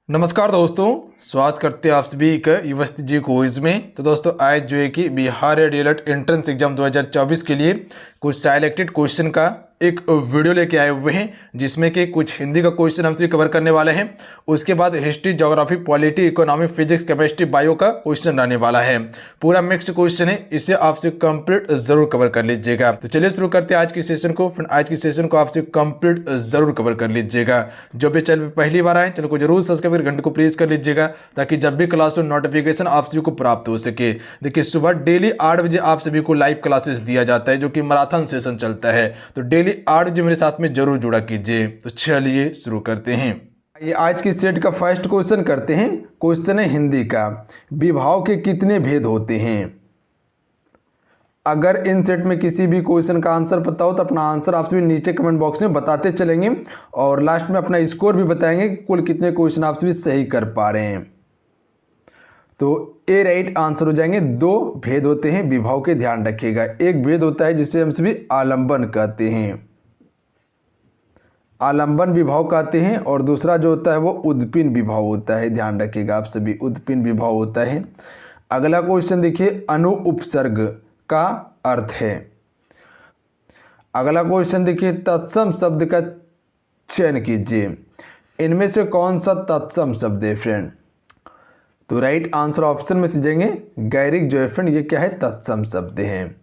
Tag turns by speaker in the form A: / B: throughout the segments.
A: नमस्कार दोस्तों, स्वागत करते हैं आप सभी का युवस्थी जी क्विज में। तो दोस्तों आज जो है कि बिहार डीएलएड एंट्रेंस एग्जाम 2024 के लिए कुछ सिलेक्टेड क्वेश्चन का एक वीडियो लेके आए हुए हैं, जिसमें कि कुछ हिंदी का क्वेश्चन हम सभी कवर करने वाले हैं। उसके बाद history, geography, polity, economy, physics, chemistry, bio का क्वेश्चन रहने वाला है। पूरा मिक्स क्वेश्चन है, इसे आपसे कंप्लीट जरूर कवर कर लीजिएगा। तो चलिए शुरू करते हैं आज की सेशन को। फिर आज की सेशन को आपसे कंप्लीट जरूर कवर कर लीजिएगा। जो भी चैनल पर पहली बार आए, चैनल को जरूर सब्सक्राइब कर घंटे को प्रेस कर लीजिएगा, ताकि जब भी क्लास हो नोटिफिकेशन आप सभी को प्राप्त हो सके। देखिए सुबह डेली 8 बजे आप सभी को लाइव क्लासेस दिया जाता है, जो कि मैराथन सेशन चलता है। तो डेली 8 बजे मेरे साथ में जरूर जुड़ा कीजिए। तो चलिए शुरू करते हैं। ये आज की सेट का फर्स्ट क्वेश्चन करते हैं। क्वेश्चन है हिंदी का, विभाव के कितने भेद होते हैं। अगर इन सेट में किसी भी क्वेश्चन का आंसर पता हो तो अपना आंसर आप सभी नीचे कमेंट बॉक्स में बताते चलेंगे, और लास्ट में अपना स्कोर भी बताएंगे कि कुल कितने क्वेश्चन आप सभी सही कर पा रहे हैं। तो ए राइट आंसर हो जाएंगे। 2 भेद होते हैं विभाव के, ध्यान रखिएगा। एक भेद होता है जिसे हम सभी आलंबन कहते हैं, आलंबन विभाव कहते हैं, और दूसरा जो होता है वो उद्पिन विभाव होता है। ध्यान रखिएगा आप सभी, उद्पिन विभाव होता है। अगला क्वेश्चन देखिए, अनु उपसर्ग का अर्थ है। अगला क्वेश्चन देखिए, तत्सम शब्द का चयन कीजिए। इनमें से कौन सा तत्सम शब्द है फ्रेंड। तो राइट आंसर ऑप्शन में से जाएंगे गैरिक जो है फ्रेंड, ये क्या है, तत्सम शब्द है।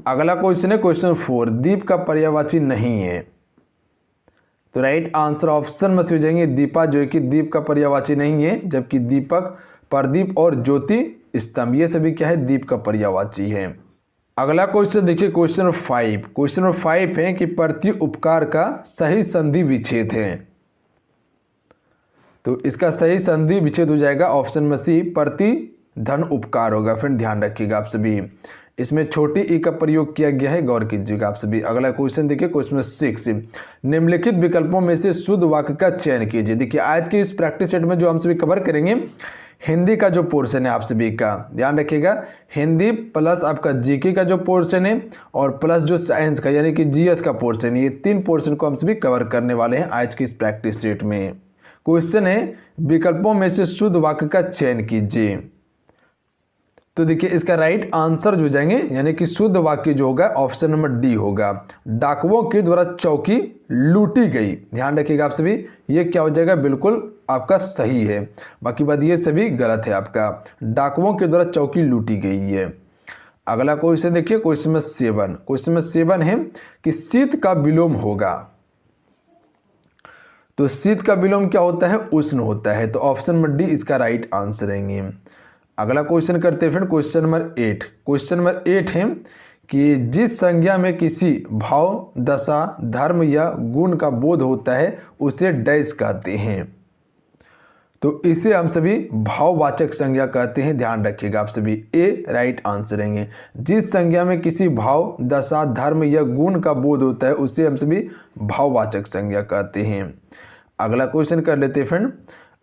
A: अगला क्वेश्चन है क्वेश्चन 4, दीप का पर्यायवाची नहीं है। तो राइट आंसर ऑप्शन में से जाएंगे दीपा, जो है कि दीप का पर्यायवाची नहीं है, जबकि दीपक, प्रदीप और ज्योति स्तंभ ये सभी क्या है, दीप का पर्यायवाची है। अगला क्वेश्चन देखिए क्वेश्चन 5। क्वेश्चन 5 है कि प्रति उपकार का सही संधि विच्छेद है। तो इसका सही संधि विच्छेद हो जाएगा ऑप्शन में सी, प्रति धन उपकार होगा। फ्रेंड ध्यान रखिएगा आप सभी, इसमें छोटी ई का प्रयोग किया गया है, गौर कीजिएगा आप सभी। अगला क्वेश्चन देखिए क्वेश्चन 6, निम्नलिखित विकल्पों में से शुद्ध वाक्य का चयन कीजिए। देखिए आज की इस प्रैक्टिस सेट में जो हम सभी कवर करेंगे, हिंदी का जो पोर्शन है आप सभी का, ध्यान रखिएगा, हिंदी प्लस आपका जीके का जो पोर्शन है, और प्लस जो साइंस का यानी कि जीएस का पोर्शन है, ये 3 पोर्शन को हम सभी कवर करने वाले हैं आज की इस प्रैक्टिस सेट में। क्वेश्चन है विकल्पों में से शुद्ध वाक्य का चयन कीजिए। तो देखिए इसका राइट आंसर जो जाएंगे यानी कि शुद्ध वाक्य जो होगा ऑप्शन नंबर डी होगा, डाकुओं के द्वारा चौकी लूटी गई। ध्यान रखिएगा आप सभी, ये क्या हो जाएगा, बिल्कुल आपका सही है। बाकी बात ये सभी गलत है आपका, डाकुओं के द्वारा चौकी लूटी गई है। अगला क्वेश्चन देखिए क्वेश्चन नंबर 7। क्वेश्चन नंबर 7 है कि शीत का विलोम होगा। तो शीत का विलोम क्या होता है, उष्ण होता है। तो ऑप्शन नंबर डी इसका राइट आंसर रहेंगे। अगला क्वेश्चन करते हैं फिर क्वेश्चन नंबर 8। क्वेश्चन नंबर 8 है कि जिस संज्ञा में किसी भाव, दशा, धर्म या गुण का बोध होता है उसे डैश कहते हैं। तो इसे हम सभी भाववाचक संज्ञा कहते हैं। ध्यान रखिएगा आप सभी, ए राइट आंसर रहेंगे। जिस संज्ञा में किसी भाव, दशा, धर्म या गुण का बोध होता है उसे हम सभी भाववाचक संज्ञा कहते हैं। अगला क्वेश्चन कर लेते हैं फ्रेंड।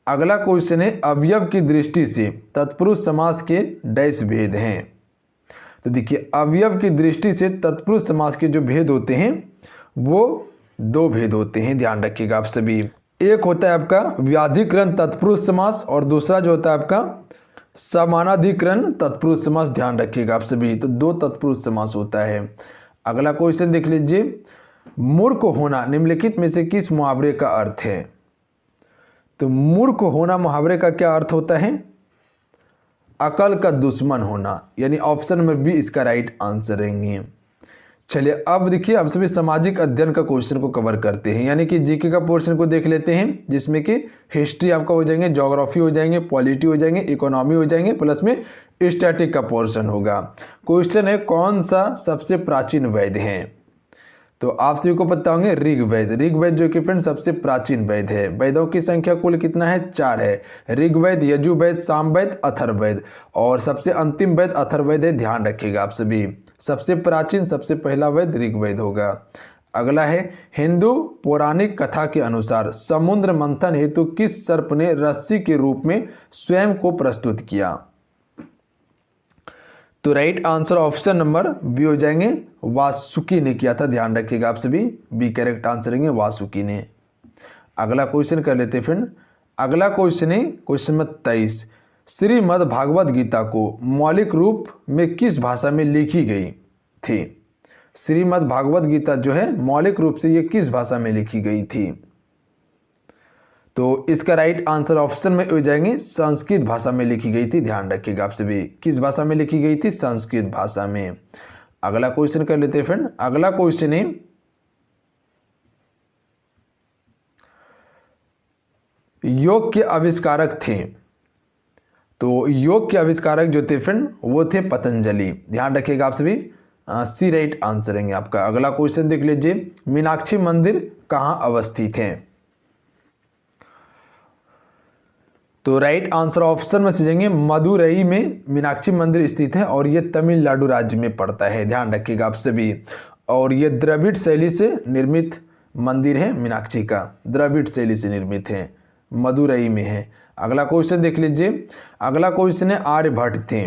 A: अगला क्वेश्चन है अवयव की दृष्टि से तत्पुरुष समास के डैश भेद हैं। तो देखिए अवयव की दृष्टि से तत्पुरुष समास के जो भेद होते हैं वो 2 भेद होते हैं। ध्यान रखिएगा आप सभी, एक होता है आपका व्याधिकरण तत्पुरुष समास, और दूसरा जो होता है आपका समानाधिकरण तत्पुरुष समास। ध्यान रखिएगा आप सभी, तो 2 तत्पुरुष समास होता है। अगला क्वेश्चन देख लीजिए, मूर्ख होना निम्नलिखित में से किस मुहावरे का अर्थ है। तो मूर्ख होना मुहावरे का क्या अर्थ होता है, अकल का दुश्मन होना, यानी ऑप्शन नंबर बी इसका राइट आंसर रहेंगे। चलिए अब देखिए हम सभी सामाजिक अध्ययन का क्वेश्चन को कवर करते हैं, यानी कि जीके का पोर्शन को देख लेते हैं, जिसमें कि हिस्ट्री आपका हो जाएंगे, ज्योग्राफी हो जाएंगे, पॉलिटी हो जाएंगे, इकोनॉमी हो जाएंगे, प्लस में स्टैटिक का पोर्शन होगा। क्वेश्चन है कौन सा सबसे प्राचीन वेद है। तो आप सभी को पता होंगे ऋग्वेद। ऋग्वेद जो कि फ्रेंड सबसे प्राचीन वेद है। वेदों की संख्या कुल कितना है, 4 है। ऋग्वेद, यजुर्वेद, सामवेद, अथर्ववेद, और सबसे अंतिम वेद अथर्ववेद है। ध्यान रखिएगा आप सभी, सबसे प्राचीन सबसे पहला वेद ऋग्वेद होगा। अगला है हिंदू पौराणिक कथा के अनुसार समुद्र मंथन हेतु किस सर्प ने रस्सी के रूप में स्वयं को प्रस्तुत किया। तो right answer option number B हो जाएंगे, वासुकी ने किया था। ध्यान रखिएगा आप सभी, बी करेक्ट आंसर रहेंगे, वासुकी ने। अगला क्वेश्चन कर लेते हैं फ्रेंड। अगला क्वेश्चन है क्वेश्चन नंबर 23, श्रीमद् भागवत गीता को मौलिक रूप में किस भाषा में लिखी गई थी? श्रीमद् भागवत गीता जो है मौलिक रूप से ये किस भाषा में लिखी गई थी? तो इसका राइट आंसर ऑप्शन में हो जाएंगे संस्कृत भाषा में लिखी गई थी। ध्यान रखिएगा आप सभी, किस भाषा में लिखी गई थी? संस्कृत भाषा में। अगला क्वेश्चन कर लेते हैं फ्रेंड। अगला क्वेश्चन है योग के आविष्कारक थे। तो योग के आविष्कारक जो थे फ्रेंड वो थे पतंजलि। ध्यान रखिएगा आप सभी, सी राइट आंसर है आपका। अगला क्वेश्चन देख लीजिए, मीनाक्षी मंदिर कहाँ अवस्थित है? तो राइट आंसर ऑप्शन में सीखेंगे मदुरई में मीनाक्षी मंदिर स्थित है और ये तमिलनाडु राज्य में पड़ता है। ध्यान रखिएगा आप सभी। और ये द्रविड़ शैली से निर्मित मंदिर है, मीनाक्षी का द्रविड़ शैली से निर्मित है, मदुरई में है। अगला क्वेश्चन देख लीजिए। अगला क्वेश्चन है आर्यभट्ट थे।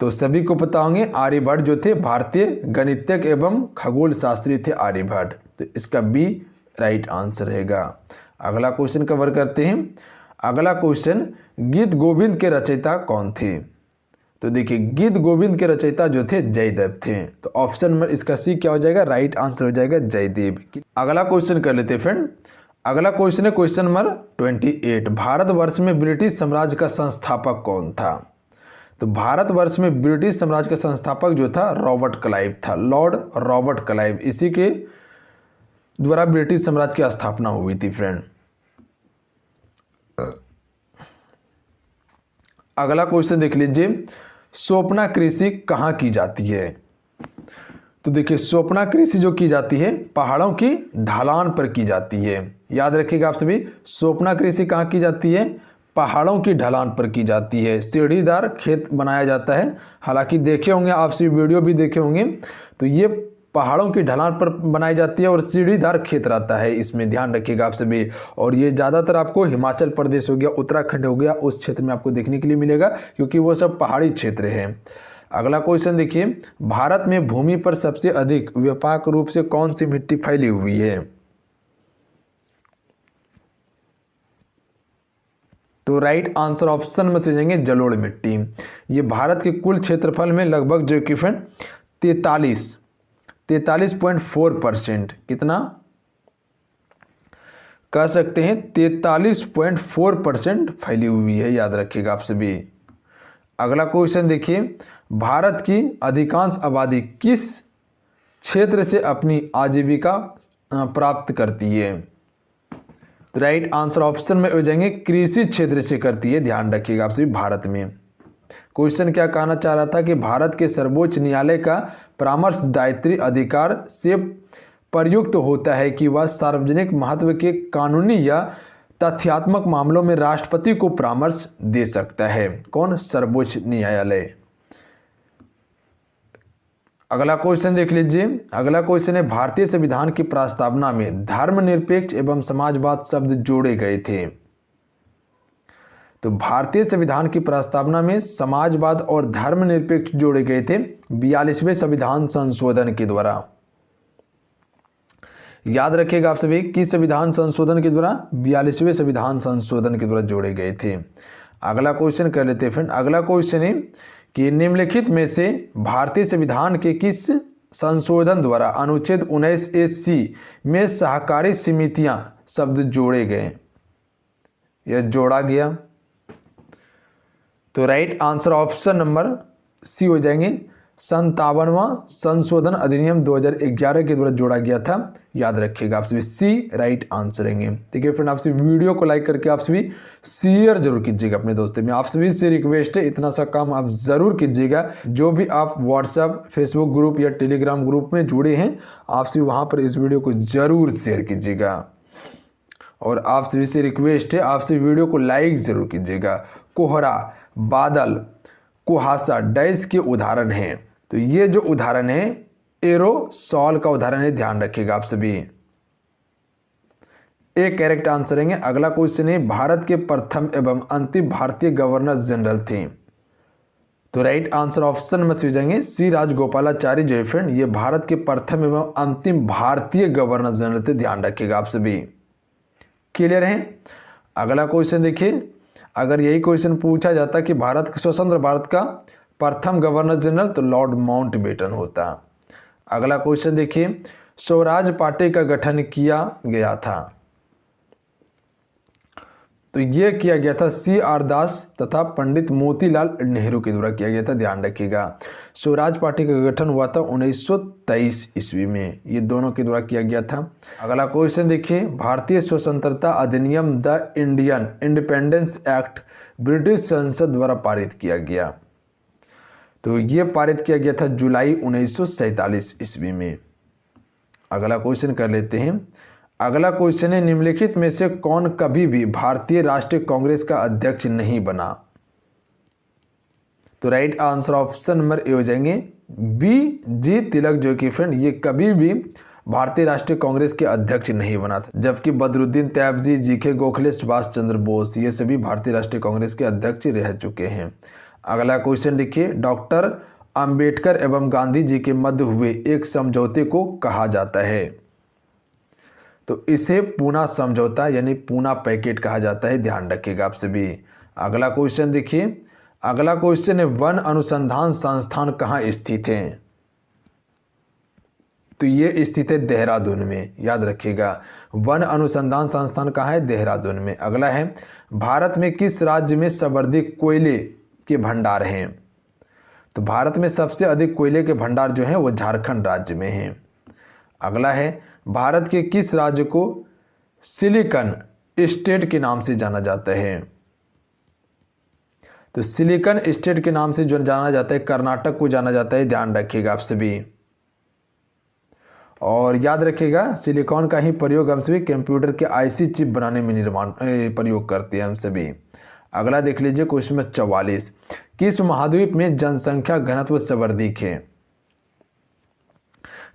A: तो सभी को पता होंगे आर्यभट्ट जो थे भारतीय गणितज्ञ एवं खगोल शास्त्री थे आर्यभट्ट। तो इसका बी राइट आंसर रहेगा। अगला क्वेश्चन कवर करते हैं। अगला क्वेश्चन, गीत गोविंद के रचयिता कौन थे? तो देखिए गीत गोविंद के रचयिता जो थे जयदेव थे। तो ऑप्शन नंबर इसका सी क्या हो जाएगा? राइट आंसर हो जाएगा जयदेव। अगला क्वेश्चन कर लेते हैं फ्रेंड। अगला क्वेश्चन है क्वेश्चन नंबर 28, भारतवर्ष में ब्रिटिश साम्राज्य का संस्थापक कौन था? तो भारतवर्ष में ब्रिटिश साम्राज्य का संस्थापक जो था रॉबर्ट क्लाइव था, लॉर्ड रॉबर्ट क्लाइव। इसी के द्वारा ब्रिटिश साम्राज्य की स्थापना हुई थी फ्रेंड। अगला क्वेश्चन देख लीजिए, स्वप्ना कृषि कहाँ की जाती है? तो देखिए स्वप्ना कृषि जो की जाती है पहाड़ों की ढलान पर की जाती है। याद रखिएगा आप सभी, स्वप्ना कृषि कहाँ की जाती है? पहाड़ों की ढलान पर की जाती है। सीढ़ीदार खेत बनाया जाता है। हालांकि देखे होंगे आप सभी, वीडियो भी देखे होंगे। तो ये पहाड़ों की ढलान पर बनाई जाती है और सीढ़ीदार खेत रहता है इसमें। ध्यान रखिएगा आप सभी। और ये ज़्यादातर आपको हिमाचल प्रदेश हो गया, उत्तराखंड हो गया, उस क्षेत्र में आपको देखने के लिए मिलेगा क्योंकि वो सब पहाड़ी क्षेत्र है। अगला क्वेश्चन देखिए, भारत में भूमि पर सबसे अधिक व्यापक रूप से कौन सी मिट्टी फैली हुई है? तो राइट आंसर ऑप्शन में से जाएंगे जलोढ़ मिट्टी। ये भारत के कुल क्षेत्रफल में लगभग जो कि 43.4%, कितना कह सकते हैं 43.4% फैली हुई है। याद रखिएगा आप सभी। अगला क्वेश्चन देखिए, भारत की अधिकांश आबादी किस क्षेत्र से अपनी आजीविका प्राप्त करती है? तो राइट आंसर ऑप्शन में हो जाएंगे कृषि क्षेत्र से करती है। ध्यान रखिएगा आप सभी। भारत में क्वेश्चन क्या कहना चाह रहा था कि भारत के सर्वोच्च न्यायालय का परामर्शदायित्व अधिकार से प्रयुक्त होता है कि वह सार्वजनिक महत्व के कानूनी या तथ्यात्मक मामलों में राष्ट्रपति को परामर्श दे सकता है। कौन? सर्वोच्च न्यायालय। अगला क्वेश्चन देख लीजिए। अगला क्वेश्चन है, भारतीय संविधान की प्रस्तावना में धर्मनिरपेक्ष एवं समाजवाद शब्द जोड़े गए थे। तो भारतीय संविधान की प्रस्तावना में समाजवाद और धर्मनिरपेक्ष जोड़े गए थे 42वें संविधान संशोधन के द्वारा। याद रखिएगा आप सभी, किस संविधान संशोधन के द्वारा? 42वें संविधान संशोधन के द्वारा जोड़े गए थे। अगला क्वेश्चन कर लेते हैं फ्रेंड। अगला क्वेश्चन है कि निम्नलिखित में से भारतीय संविधान के किस संशोधन द्वारा अनुच्छेद 19A(c) में सहकारी समितियां शब्द जोड़े गए या जोड़ा गया? तो right answer option number C हो जाएंगे 57वां संशोधन अधिनियम 2011 के द्वारा जोड़ा गया था। याद रखिएगा आप सभी, सी राइट आंसर रहेंगे। ठीक है फ्रेंड, आप सभी वीडियो को लाइक करके आप सभी शेयर जरूर कीजिएगा अपने दोस्तों में। आप सभी से रिक्वेस्ट है, इतना सा काम आप जरूर कीजिएगा। जो भी आप व्हाट्सएप, फेसबुक ग्रुप या टेलीग्राम ग्रुप में जुड़े हैं, आप सभी वहाँ पर इस वीडियो को जरूर शेयर कीजिएगा। और आप सभी से रिक्वेस्ट है, आप सभी वीडियो को लाइक जरूर कीजिएगा। कोहरा, बादल, कुहासा डैश के उदाहरण हैं। तो ये जो उदाहरण है एरोसॉल का उदाहरण है। ध्यान रखिएगा आप सभी। एक करेक्ट आंसर है। अगला क्वेश्चन है, भारत के प्रथम एवं अंतिम भारतीय गवर्नर जनरल थे। तो राइट आंसर ऑप्शन में से हो जाएंगे सी राजगोपालाचारी जो है फ्रेंड, ये भारत के प्रथम एवं अंतिम भारतीय गवर्नर जनरल थे। ध्यान रखिएगा आप सभी। क्लियर है। अगला क्वेश्चन देखिए, अगर यही क्वेश्चन पूछा जाता कि स्वतंत्र भारत का प्रथम गवर्नर जनरल, तो लॉर्ड माउंटबेटन होता। अगला क्वेश्चन देखिए, स्वराज पार्टी का गठन किया गया था, तो ये किया गया था CR दास तथा पंडित मोतीलाल नेहरू के द्वारा किया गया था, ध्यान रखिएगा। स्वराज पार्टी का गठन हुआ था 1923 ईस्वी में, ये दोनों के द्वारा किया गया था। अगला क्वेश्चन देखिए, भारतीय स्वतंत्रता अधिनियम the Indian independence act British संसद द्वारा पारित किया गया, तो ये पारित किया गया था जुलाई 1947 ईस्वी में। अगला क्वेश्चन कर लेते हैं। अगला क्वेश्चन है, निम्नलिखित में से कौन कभी भी भारतीय राष्ट्रीय कांग्रेस का अध्यक्ष नहीं बना, तो right answer option number A हो जाएंगे BG तिलक, जो कि फ्रेंड ये कभी भी भारतीय राष्ट्रीय कांग्रेस के अध्यक्ष नहीं बना था, जबकि बदरुद्दीन तैयबजी, GK गोखले, सुभाष चंद्र बोस ये सभी भारतीय राष्ट्रीय कांग्रेस के अध्यक्ष रह चुके हैं। अगला क्वेश्चन देखिए, डॉक्टर अंबेडकर एवं गांधी जी के मध्य हुए एक समझौते को कहा जाता है, तो इसे पूना समझौता यानी पूना पैकेट कहा जाता है, ध्यान रखिएगा आप सभी। अगला क्वेश्चन देखिए, अगला क्वेश्चन है, वन अनुसंधान संस्थान कहाँ स्थित है, तो ये स्थित है देहरादून में, याद रखिएगा। वन अनुसंधान संस्थान कहाँ है, देहरादून में। अगला है, भारत में किस राज्य में सर्वाधिक कोयले के भंडार हैं, तो भारत में सबसे अधिक कोयले के भंडार जो है वो झारखंड राज्य में है। अगला है, भारत के किस राज्य को सिलिकॉन स्टेट के नाम से जाना जाता है, तो सिलिकॉन स्टेट के नाम से जो जाना जाता है कर्नाटक को जाना जाता है, ध्यान रखिएगा आप सभी। और याद रखिएगा सिलिकॉन का ही प्रयोग हम सभी कंप्यूटर के IC चिप बनाने में प्रयोग करते हैं हम सभी। अगला देख लीजिए क्वेश्चन नंबर 44, किस महाद्वीप में जनसंख्या घनत्व सर्वाधिक है,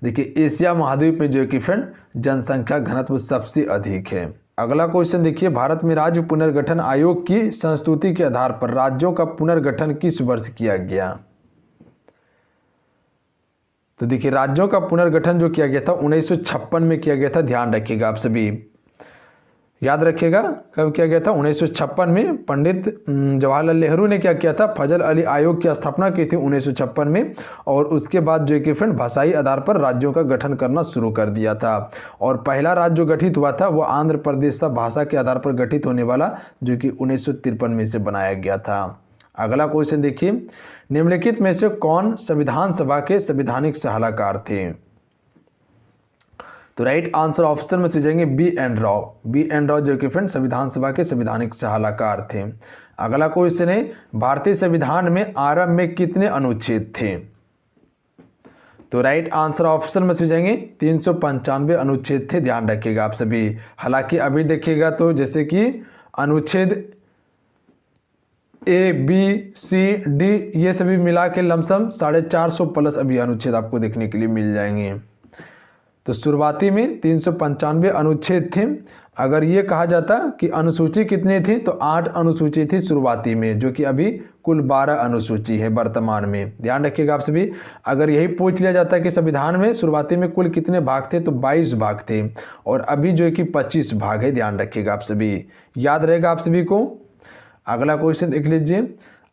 A: देखिए एशिया महाद्वीप में जो कि फ्रेंड जनसंख्या घनत्व सबसे अधिक है। अगला क्वेश्चन देखिए, भारत में राज्य पुनर्गठन आयोग की संस्तुति के आधार पर राज्यों का पुनर्गठन किस वर्ष किया गया, तो देखिए राज्यों का पुनर्गठन जो किया गया था 1956 में किया गया था, ध्यान रखिएगा आप सभी। याद रखिएगा कब किया गया था, 1956 में पंडित जवाहरलाल नेहरू ने क्या किया था, फजल अली आयोग की स्थापना की थी 1956 में, और उसके बाद जो कि फ्रेंड भाषाई आधार पर राज्यों का गठन करना शुरू कर दिया था। और पहला राज्य जो गठित हुआ था वो आंध्र प्रदेश था, भाषा के आधार पर गठित होने वाला, जो कि 1953 में से बनाया गया था। अगला क्वेश्चन देखिए, निम्नलिखित में से कौन संविधान सभा के संवैधानिक सलाहकार थे, तो राइट आंसर ऑप्शन में से जाएंगे B.N. राव जो कि फ्रेंड संविधान सभा के संवैधानिक सलाहकार थे। अगला क्वेश्चन है, भारतीय संविधान में आरंभ में कितने अनुच्छेद थे, तो राइट आंसर ऑप्शन में से जाएंगे 395 अनुच्छेद थे, ध्यान रखिएगा आप सभी। हालांकि अभी देखिएगा तो जैसे कि अनुच्छेद A, B, C, D ये सभी मिला के लमसम 450 प्लस अभी अनुच्छेद आपको देखने के लिए मिल जाएंगे। तो शुरुआती में 395 अनुच्छेद थे। अगर ये कहा जाता कि अनुसूची कितनी थी, तो 8 अनुसूची थी शुरुआती में, जो कि अभी कुल 12 अनुसूची है वर्तमान में, ध्यान रखिएगा आप सभी। अगर यही पूछ लिया जाता कि संविधान में शुरुआती में कुल कितने भाग थे, तो 22 भाग थे, और अभी जो है कि 25 भाग है, ध्यान रखिएगा आप सभी, याद रहेगा आप सभी को। अगला क्वेश्चन देख लीजिए।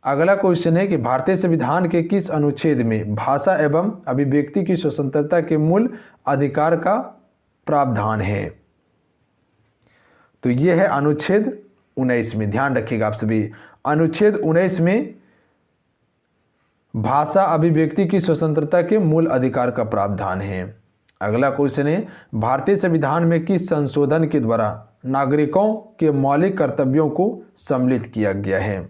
A: अगला क्वेश्चन है कि भारतीय संविधान के किस अनुच्छेद में भाषा एवं अभिव्यक्ति की स्वतंत्रता के मूल अधिकार का प्रावधान है, तो यह है अनुच्छेद 19 में, ध्यान रखिएगा आप सभी। अनुच्छेद 19 में भाषा अभिव्यक्ति की स्वतंत्रता के मूल अधिकार का प्रावधान है। अगला क्वेश्चन है, भारतीय संविधान में किस संशोधन के द्वारा नागरिकों के मौलिक कर्तव्यों को सम्मिलित किया गया है,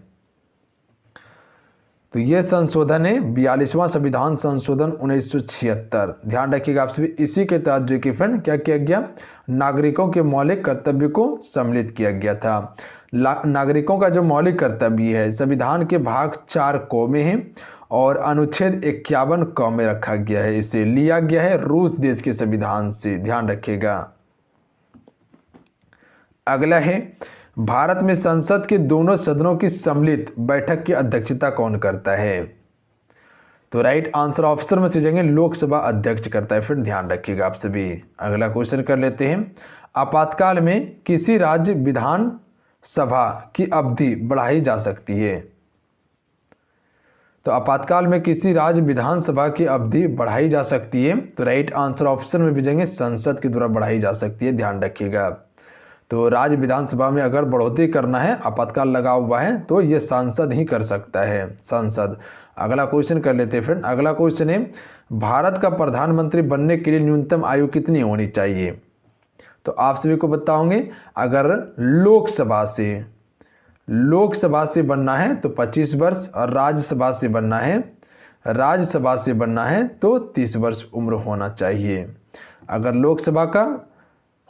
A: तो यह संशोधन है 42वां संविधान संशोधन 1976, ध्यान रखिएगा आप सभी। इसी के तहत जो कि फ्रेंड क्या किया गया, नागरिकों के मौलिक कर्तव्य को सम्मिलित किया गया था। नागरिकों का जो मौलिक कर्तव्य है संविधान के भाग 4 क में है, और अनुच्छेद 51 क में रखा गया है, इसे लिया गया है रूस देश के संविधान से, ध्यान रखिएगा। अगला है, भारत में संसद के दोनों सदनों की सम्मिलित बैठक की अध्यक्षता कौन करता है, तो राइट आंसर ऑप्शन में से जाएंगे लोकसभा अध्यक्ष करता है, फिर ध्यान रखिएगा आप सभी। अगला क्वेश्चन कर लेते हैं। आपातकाल में किसी राज्य विधान सभा की अवधि बढ़ाई जा सकती है? तो आपातकाल में किसी राज्य विधानसभा की अवधि बढ़ाई जा सकती है, तो राइट आंसर ऑप्शन में भेजेंगे संसद के द्वारा बढ़ाई जा सकती है, ध्यान रखिएगा। तो राज्य विधानसभा में अगर बढ़ोतरी करना है, आपातकाल लगा हुआ है, तो ये सांसद ही कर सकता है, सांसद। अगला क्वेश्चन कर लेते हैं फ्रेंड। अगला क्वेश्चन है, भारत का प्रधानमंत्री बनने के लिए न्यूनतम आयु कितनी होनी चाहिए? तो आप सभी को बताओगे, अगर लोकसभा से बनना है तो 25 वर्ष, और राज्यसभा से बनना है तो 30 वर्ष उम्र होना चाहिए। अगर लोकसभा का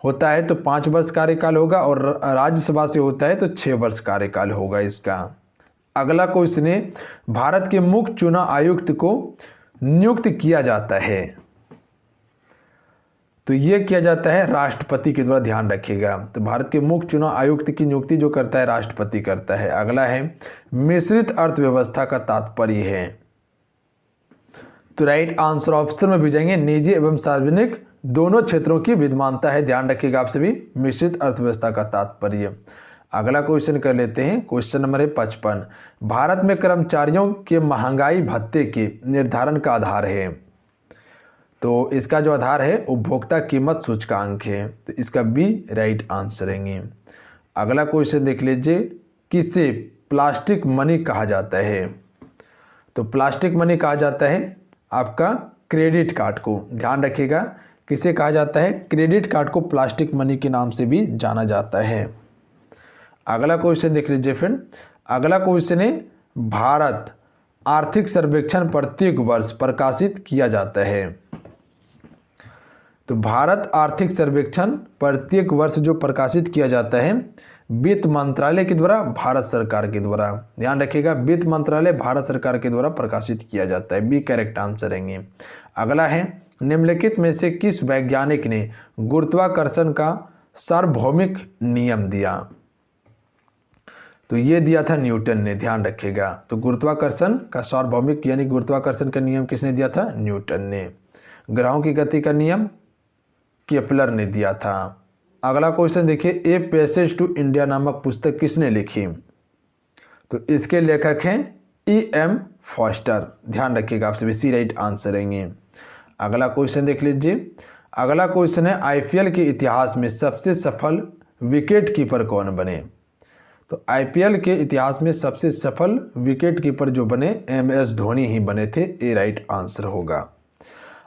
A: होता है तो 5 वर्ष कार्यकाल होगा, और राज्यसभा से होता है तो 6 वर्ष कार्यकाल होगा इसका। अगला क्वेश्चन है, भारत के मुख्य चुनाव आयुक्त को नियुक्त किया जाता है, तो यह किया जाता है राष्ट्रपति के द्वारा, ध्यान रखिएगा। तो भारत के मुख्य चुनाव आयुक्त की नियुक्ति जो करता है राष्ट्रपति करता है। अगला है, मिश्रित अर्थव्यवस्था का तात्पर्य है, तो राइट आंसर ऑप्शन में भेजेंगे निजी एवं सार्वजनिक दोनों क्षेत्रों की विद्यमानता है, ध्यान रखिएगा आप सभी, मिश्रित अर्थव्यवस्था का तात्पर्य। अगला क्वेश्चन कर लेते हैं, क्वेश्चन नंबर है 55। भारत में कर्मचारियों के महंगाई भत्ते के निर्धारण का आधार है, तो इसका जो आधार है उपभोक्ता कीमत सूचकांक है, तो इसका बी राइट आंसर है। अगला क्वेश्चन देख लीजिए, किसे प्लास्टिक मनी कहा जाता है? तो प्लास्टिक मनी कहा जाता है आपका क्रेडिट कार्ड को, ध्यान रखिएगा, किसे कहा जाता है? क्रेडिट कार्ड को प्लास्टिक मनी के नाम से भी जाना जाता है। अगला क्वेश्चन देख लीजिए फ्रेंड। अगला क्वेश्चन है, भारत आर्थिक सर्वेक्षण प्रत्येक वर्ष प्रकाशित किया जाता है, तो भारत आर्थिक सर्वेक्षण प्रत्येक वर्ष जो प्रकाशित किया जाता है वित्त मंत्रालय के द्वारा, भारत सरकार के द्वारा, ध्यान रखिएगा, वित्त मंत्रालय भारत सरकार के द्वारा प्रकाशित किया जाता है, बी करेक्ट आंसर रहेंगे। अगला है, निम्नलिखित में से किस वैज्ञानिक ने गुरुत्वाकर्षण का सार्वभौमिक नियम दिया? तो ये दिया था न्यूटन ने, ध्यान रखिएगा। तो गुरुत्वाकर्षण का सार्वभौमिक यानी गुरुत्वाकर्षण का नियम किसने दिया था? न्यूटन ने। ग्रहों की गति का नियम केपलर ने दिया था। अगला क्वेश्चन देखिए, ए पैसेज टू इंडिया नामक पुस्तक किसने लिखी? तो इसके लेखक हैं E.M. फॉस्टर, ध्यान रखिएगा आप सभी, सी राइट आंसर रहेंगे। अगला क्वेश्चन देख लीजिए। अगला क्वेश्चन है, IPL के इतिहास में सबसे सफल विकेट कीपर कौन बने? तो IPL के इतिहास में सबसे सफल विकेट कीपर जो बने MS धोनी ही बने थे, ए राइट आंसर होगा।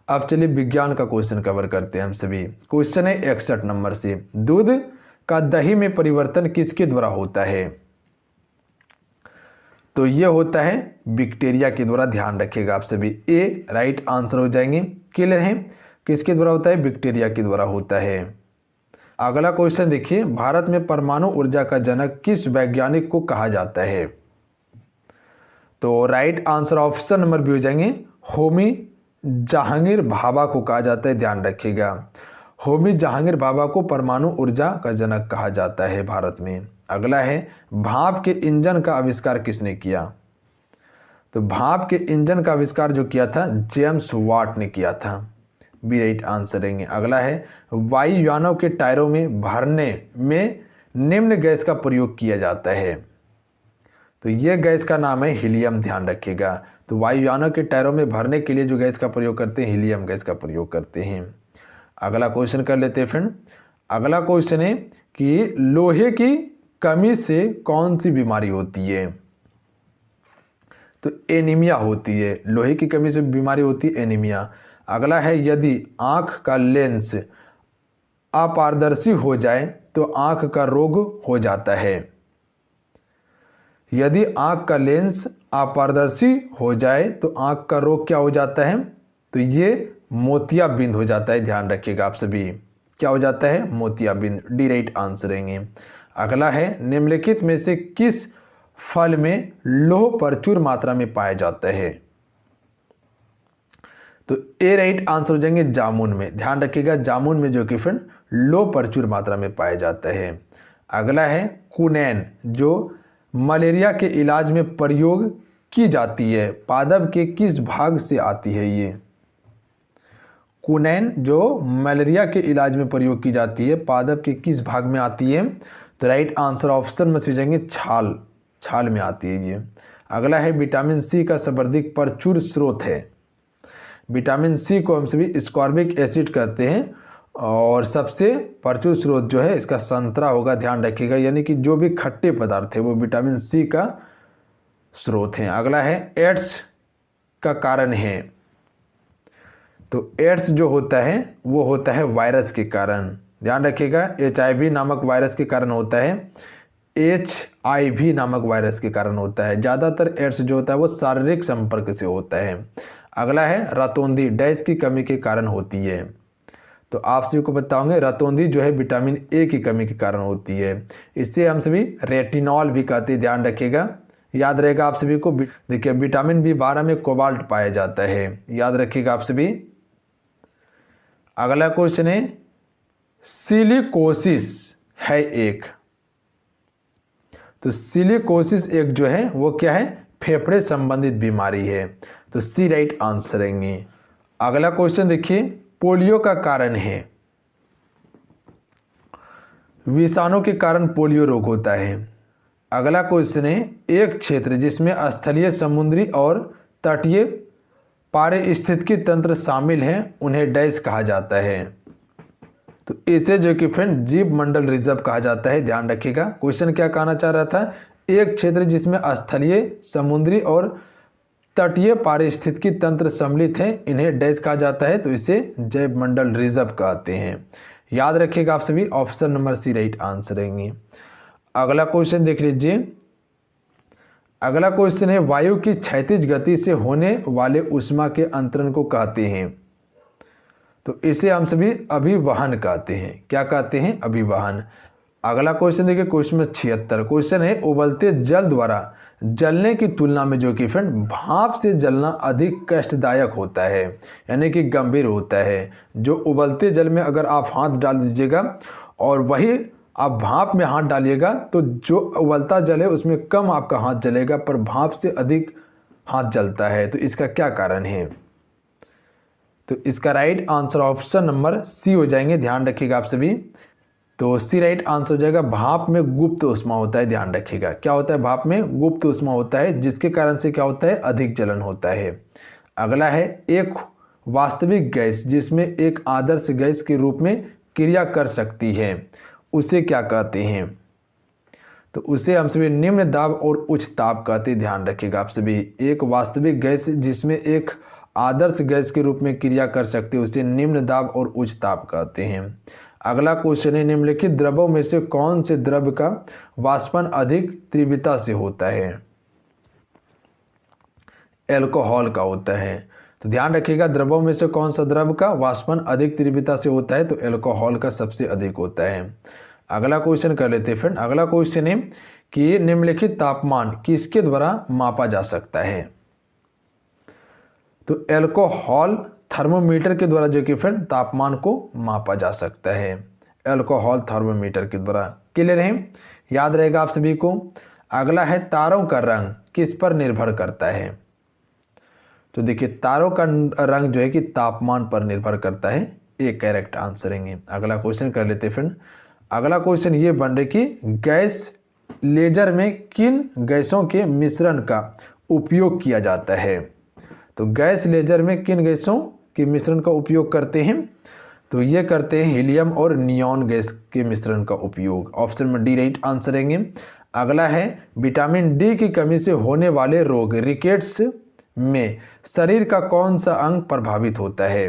A: अब चलिए विज्ञान का क्वेश्चन कवर करते हैं हम सभी। क्वेश्चन है 61 नंबर से, दूध का दही में परिवर्तन किसके द्वारा होता है? तो ये होता है बैक्टीरिया के द्वारा, ध्यान रखिएगा आप सभी, ए राइट आंसर हो जाएंगे। क्लियर है, किसके द्वारा होता है? बैक्टीरिया के द्वारा होता है। अगला क्वेश्चन देखिए, भारत में परमाणु ऊर्जा का जनक किस वैज्ञानिक को कहा जाता है? तो राइट आंसर ऑप्शन नंबर भी हो जाएंगे, होमी जहांगीर भाभा को कहा जाता है, ध्यान रखिएगा। होमी जहांगीर भाभा को परमाणु ऊर्जा का जनक कहा जाता है भारत में। अगला है, भाप के इंजन का आविष्कार किसने किया? तो भाप के इंजन का आविष्कार जो किया था जेम्स वाट ने किया था, बी राइट आंसर रहेंगे। अगला है, वायुयानों के टायरों में भरने में निम्न गैस का प्रयोग किया जाता है, तो यह गैस का नाम है हीलियम, ध्यान रखिएगा। तो वायुयानों के टायरों में भरने के लिए जो गैस का प्रयोग करते हैं, हीलियम गैस का प्रयोग करते हैं। अगला क्वेश्चन कर लेते हैं फ्रेंड। अगला क्वेश्चन है कि लोहे की कमी से कौन सी बीमारी होती है? तो एनीमिया होती है, लोहे की कमी से बीमारी होती है एनीमिया। अगला है, यदि आंख का लेंस अपारदर्शी हो जाए तो आंख का रोग हो जाता है। यदि आंख का लेंस अपारदर्शी हो जाए तो आंख का रोग क्या हो जाता है? तो ये मोतियाबिंद हो जाता है, ध्यान रखिएगा आप सभी, क्या हो जाता है? मोतियाबिंद, डी राइट आंसर रहेंगे। अगला है, निम्नलिखित में से किस फल में लौह प्रचुर मात्रा में पाया जाता है? तो ए राइट आंसर हो जाएंगे जामुन में, ध्यान रखिएगा, जामुन में जो कि फ्रेंड लौह प्रचुर मात्रा में पाया जाता है। अगला है, कुनैन जो मलेरिया के इलाज में प्रयोग की जाती है, पादप के किस भाग से आती है? ये क्विनैन जो मलेरिया के इलाज में प्रयोग की जाती है पादप के किस भाग में आती है? तो राइट आंसर ऑप्शन में से जाएंगे छाल में आती है ये। अगला है विटामिन सी का सर्वाधिक प्रचुर स्रोत है। विटामिन सी को हम सभी स्कॉर्बिक एसिड कहते हैं और सबसे प्रचुर स्रोत जो है इसका संतरा होगा, ध्यान रखिएगा। यानी कि जो भी खट्टे पदार्थ है वो विटामिन सी का स्रोत है। अगला है एड्स का कारण है। तो एड्स जो होता है वो होता है वायरस के कारण, ध्यान रखिएगा। HIV नामक वायरस के कारण होता है, HIV नामक वायरस के कारण होता है। ज़्यादातर एड्स जो होता है वो शारीरिक संपर्क से होता है। अगला है रतौंधी डैश की कमी के कारण होती है। तो आप सभी को बताओगे रतौंधी जो है विटामिन ए की कमी के कारण होती है। इससे हम सभी रेटिनॉल भी कहते हैं, ध्यान रखिएगा, याद रहेगा आप सभी को। देखिए विटामिन B12 में कोबाल्ट पाया जाता है, याद रखिएगा आप सभी। अगला क्वेश्चन है सिलिकोसिस है एक। तो सिलिकोसिस एक जो है वो क्या है? फेफड़े संबंधित बीमारी है। तो सी राइट आंसर है। अगला क्वेश्चन देखिए पोलियो का कारण है। विषाणु के कारण पोलियो रोग होता है। अगला क्वेश्चन है एक क्षेत्र जिसमें स्थलीय, समुद्री और तटीय पारिस्थितिकी तंत्र शामिल हैं उन्हें डैश कहा जाता है। तो इसे जो कि फ्रेंड जीव मंडल रिजर्व कहा जाता है, ध्यान रखिएगा। क्वेश्चन क्या कहना चाह रहा था? एक क्षेत्र जिसमें स्थलीय, समुद्री और तटीय पारिस्थितिकी तंत्र सम्मिलित हैं इन्हें डैश कहा जाता है। तो इसे जैव मंडल रिजर्व कहते हैं, याद रखिएगा आप सभी। Option number C right answer रहेंगे। अगला क्वेश्चन देख लीजिए। अगला क्वेश्चन है वायु की क्षैतिज गति से होने वाले ऊष्मा के अंतरण को कहते हैं। तो इसे हम सभी अभिवहन कहते हैं। क्या कहते हैं? अभिवहन। अगला क्वेश्चन देखिए क्वेश्चन नंबर 76। क्वेश्चन है उबलते जल द्वारा जलने की तुलना में जो कि फ्रेंड भाप से जलना अधिक कष्टदायक होता है, यानी कि गंभीर होता है। जो उबलते जल में अगर आप हाथ डाल दीजिएगा और वही आप भाप में हाथ डालिएगा तो जो उबलता जल है उसमें कम आपका हाथ जलेगा, पर भाप से अधिक हाथ जलता है। तो इसका क्या कारण है? तो इसका right answer option number C हो जाएंगे, ध्यान रखिएगा आप सभी। तो सी राइट आंसर हो जाएगा। भाप में गुप्त ऊष्मा होता है, ध्यान रखिएगा। क्या होता है? भाप में गुप्त ऊष्मा होता है, जिसके कारण से क्या होता है? अधिक जलन होता है। अगला है एक वास्तविक गैस जिसमें एक आदर्श गैस के रूप में क्रिया कर सकती है उसे क्या कहते हैं? तो उसे हम सभी निम्न दाब और उच्च ताप कहते हैं, ध्यान रखिएगा आप सभी। एक वास्तविक गैस जिसमें एक आदर्श गैस के रूप में क्रिया कर सकते हैं उसे निम्न दाब और उच्च ताप कहते हैं। अगला क्वेश्चन है निम्नलिखित द्रवों में से कौन से द्रव का वाष्पन अधिक तीव्रता से होता है? एल्कोहल का होता है। तो ध्यान रखिएगा द्रवों में से कौन सा द्रव का वाष्पन अधिक तीव्रता से होता है? तो एल्कोहल का सबसे अधिक होता है। अगला क्वेश्चन कर लेते हैं फ्रेंड। अगला क्वेश्चन है कि निम्नलिखित तापमान किसके द्वारा मापा जा सकता है? तो एल्कोहल थर्मोमीटर के द्वारा जो कि फ्रेंड तापमान को मापा जा सकता है, एल्कोहल थर्मोमीटर के द्वारा। क्लियर है? याद रहेगा आप सभी को। अगला है तारों का रंग किस पर निर्भर करता है? तो देखिए तारों का रंग जो है कि तापमान पर निर्भर करता है, एक करेक्ट आंसर है। अगला क्वेश्चन कर लेते हैं फ्रेंड। अगला क्वेश्चन ये बन रहा है कि गैस लेजर में किन गैसों के मिश्रण का उपयोग किया जाता है? तो गैस लेजर में किन गैसों के मिश्रण का उपयोग करते हैं? तो ये करते हैं हीलियम और नियॉन गैस के मिश्रण का उपयोग। ऑप्शन में डी राइट आंसर है। अगला है विटामिन डी की कमी से होने वाले रोग रिकेट्स में शरीर का कौन सा अंग प्रभावित होता है?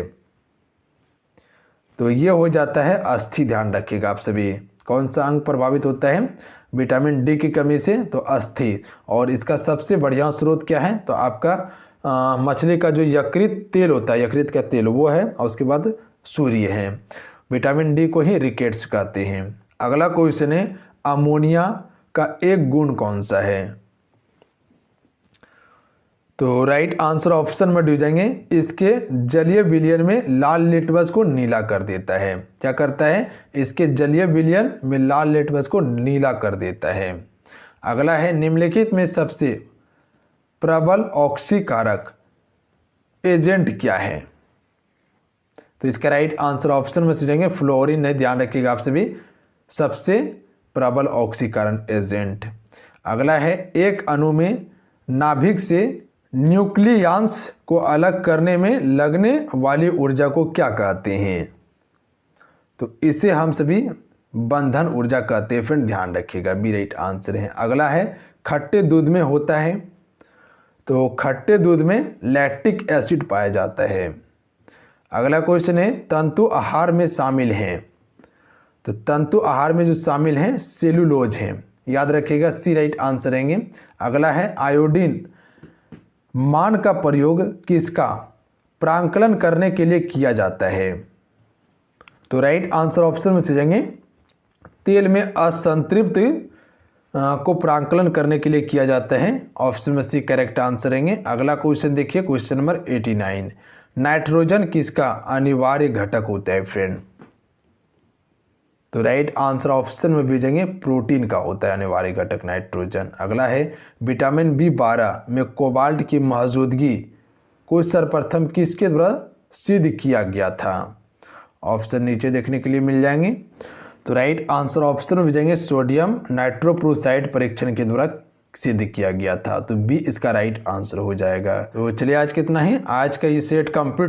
A: तो ये हो जाता है अस्थि, ध्यान रखिएगा आप सभी। कौन सा अंग प्रभावित होता है विटामिन डी की कमी से? तो अस्थि। और इसका सबसे बढ़िया स्रोत क्या है? तो आपका मछली का जो यकृत तेल होता है, यकृत का तेल वो है, और उसके बाद सूर्य है। विटामिन डी को ही रिकेट्स कहते हैं। अगला क्वेश्चन है अमोनिया का एक गुण कौन सा है? तो राइट आंसर ऑप्शन में डी जाएंगे। इसके जलीय विलयन में लाल लिटमस को नीला कर देता है। क्या करता है? इसके जलीय विलयन में लाल लिटमस को नीला कर देता है। अगला है निम्नलिखित में सबसे प्रबल ऑक्सीकारक एजेंट क्या है? तो इसका राइट आंसर ऑप्शन में सीखेंगे फ्लोरीन है, ध्यान रखिएगा आप सभी, सबसे प्रबल ऑक्सीकरण एजेंट। अगला है एक अणु में नाभिक से न्यूक्लियस को अलग करने में लगने वाली ऊर्जा को क्या कहते हैं? तो इसे हम सभी बंधन ऊर्जा कहते हैं फ्रेंड, ध्यान रखिएगा, बी राइट आंसर है। अगला है खट्टे दूध में होता है, तो खट्टे दूध में लैक्टिक एसिड पाया जाता है। अगला क्वेश्चन है तंतु आहार में शामिल हैं, तो तंतु आहार में जो शामिल हैं सेलुलोज हैं, याद रखिएगा, सी राइट आंसर रहेंगे। अगला है आयोडीन मान का प्रयोग किसका प्रांकलन करने के लिए किया जाता है? तो राइट आंसर ऑप्शन में सीखेंगे तेल में असंतृप्त को प्रांकलन करने के लिए किया जाता है, ऑप्शन में सी करेक्ट आंसर रहेंगे। अगला क्वेश्चन देखिए, क्वेश्चन नंबर 89, नाइट्रोजन किसका अनिवार्य घटक होता है फ्रेंड? तो राइट आंसर ऑप्शन में भेजेंगे प्रोटीन का होता है अनिवार्य घटक नाइट्रोजन। अगला है विटामिन B12 में कोबाल्ट की मौजूदगी को सर्वप्रथम किसके द्वारा सिद्ध किया गया था? ऑप्शन नीचे देखने के लिए मिल जाएंगे। तो राइट आंसर ऑप्शन में भेजेंगे सोडियम नाइट्रोप्रोसाइड परीक्षण के द्वारा सिद्ध किया गया था, तो बी इसका राइट आंसर हो जाएगा। तो चलिए आज कितना ही, आज का ये सेट कंप्लीट